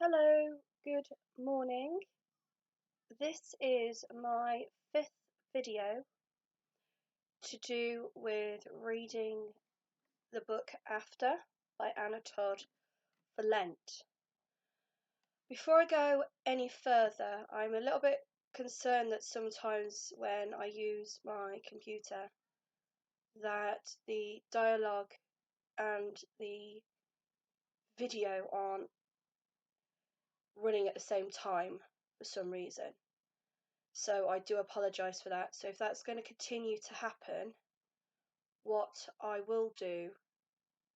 Hello, good morning. This is my fifth video to do with reading the book After by Anna Todd for Lent. Before I go any further, I'm a little bit concerned that sometimes when I use my computer that the dialogue and the video aren't running at the same time for some reason. So I do apologise for that. So if that's going to continue to happen, what I will do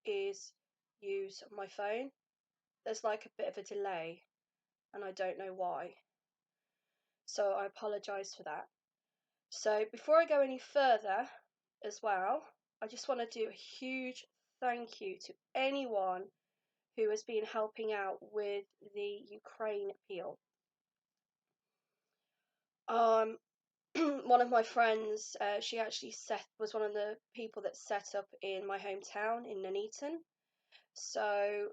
is use my phone. There's like a bit of a delay and I don't know why. So I apologise for that. So before I go any further as well, I just want to do a huge thank you to anyone who has been helping out with the Ukraine appeal. One of my friends, she actually was one of the people that set up in my hometown in Nuneaton. So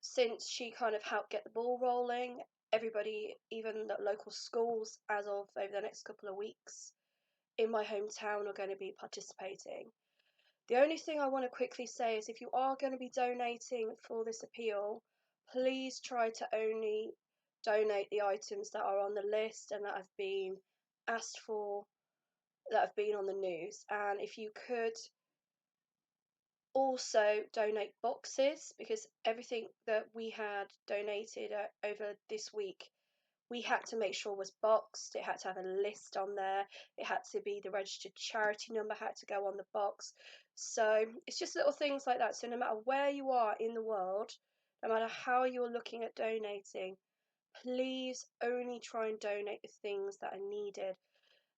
since she kind of helped get the ball rolling, everybody, even the local schools, as of over the next couple of weeks in my hometown are going to be participating. The only thing I want to quickly say is if you are going to be donating for this appeal, please try to only donate the items that are on the list and that have been asked for, that have been on the news. And if you could also donate boxes, because everything that we had donated over this week we had to make sure was boxed. It had to have a list on there. It had to be the registered charity number had to go on the box. So it's just little things like that. So no matter where you are in the world, no matter how you're looking at donating, please only try and donate the things that are needed.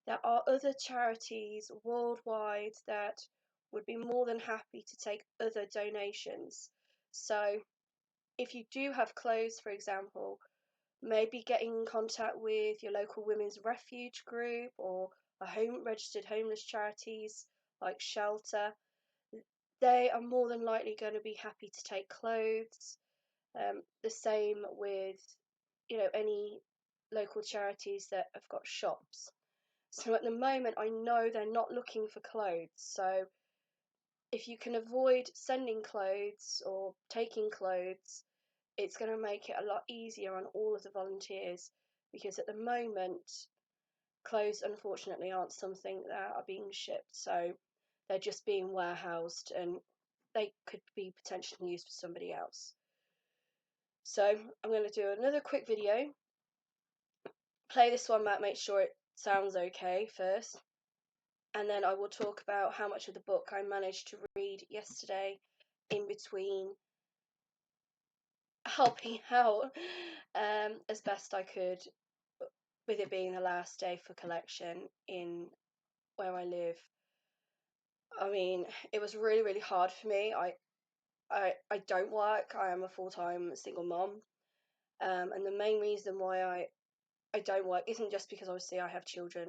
There are other charities worldwide that would be more than happy to take other donations. So if you do have clothes, for example, maybe getting in contact with your local women's refuge group or registered homeless charities like Shelter. They are more than likely going to be happy to take clothes. The same with any local charities that have got shops. So at the moment I know they're not looking for clothes, so if you can avoid sending clothes or taking clothes, it's going to make it a lot easier on all of the volunteers, because at the moment clothes unfortunately aren't something that are being shipped, so they're just being warehoused and they could be potentially used for somebody else. So I'm going to do another quick video, play this one back, make sure it sounds okay first, and then I will talk about how much of the book I managed to read yesterday in between helping out as best I could, with it being the last day for collection in where I live. I mean, it was really, really hard for me. I don't work. I am a full-time single mom. And the main reason why I don't work isn't just because obviously I have children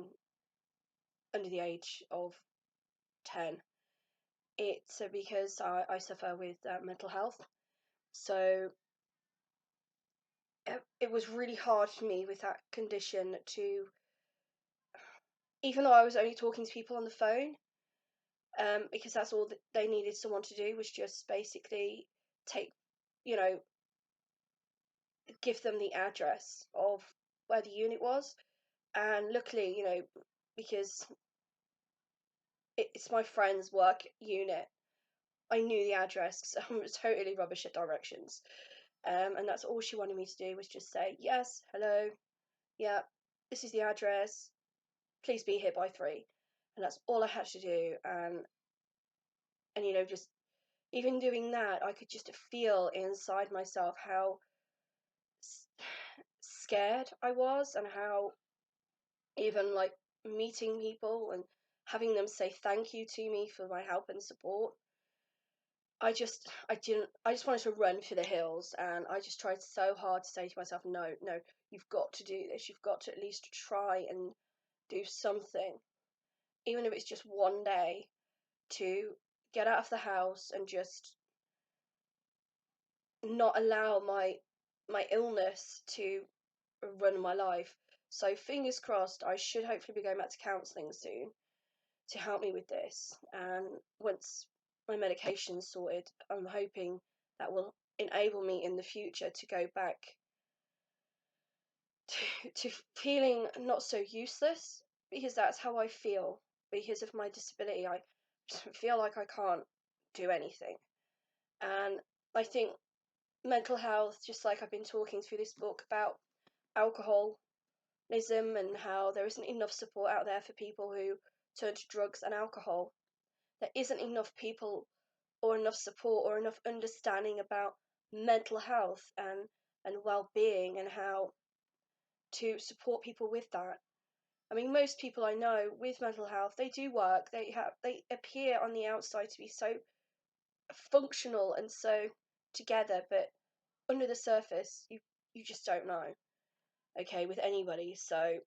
under the age of 10. It's because I suffer with mental health. So it was really hard for me with that condition to, even though I was only talking to people on the phone, because that's all that they needed someone to do was just basically take, you know, give them the address of where the unit was. And luckily, because it's my friend's work unit, I knew the address because I was totally rubbish at directions. And that's all she wanted me to do was just say, yes, hello, yeah, this is the address, please be here by 3. And that's all I had to do. And just even doing that, I could just feel inside myself how scared I was, and how even like meeting people and having them say thank you to me for my help and support, I just wanted to run for the hills, and I just tried so hard to say to myself, no, you've got to do this, you've got to at least try and do something, even if it's just one day, to get out of the house and just not allow my my illness to run my life. So fingers crossed, I should hopefully be going back to counselling soon to help me with this. And once my medication's sorted, I'm hoping that will enable me in the future to go back to feeling not so useless, because that's how I feel. Because of my disability, I feel like I can't do anything. And I think mental health, just like I've been talking through this book about alcoholism and how there isn't enough support out there for people who turn to drugs and alcohol. There isn't enough people or enough support or enough understanding about mental health and well-being and how to support people with that. I mean, most people I know with mental health, they do work. They appear on the outside to be so functional and so together, but under the surface, you just don't know. Okay, with anybody. So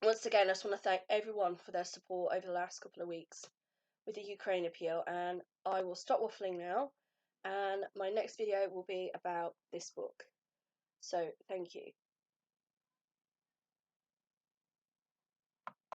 once again, I just want to thank everyone for their support over the last couple of weeks with the Ukraine appeal, and I will stop waffling now, and my next video will be about this book. So thank you.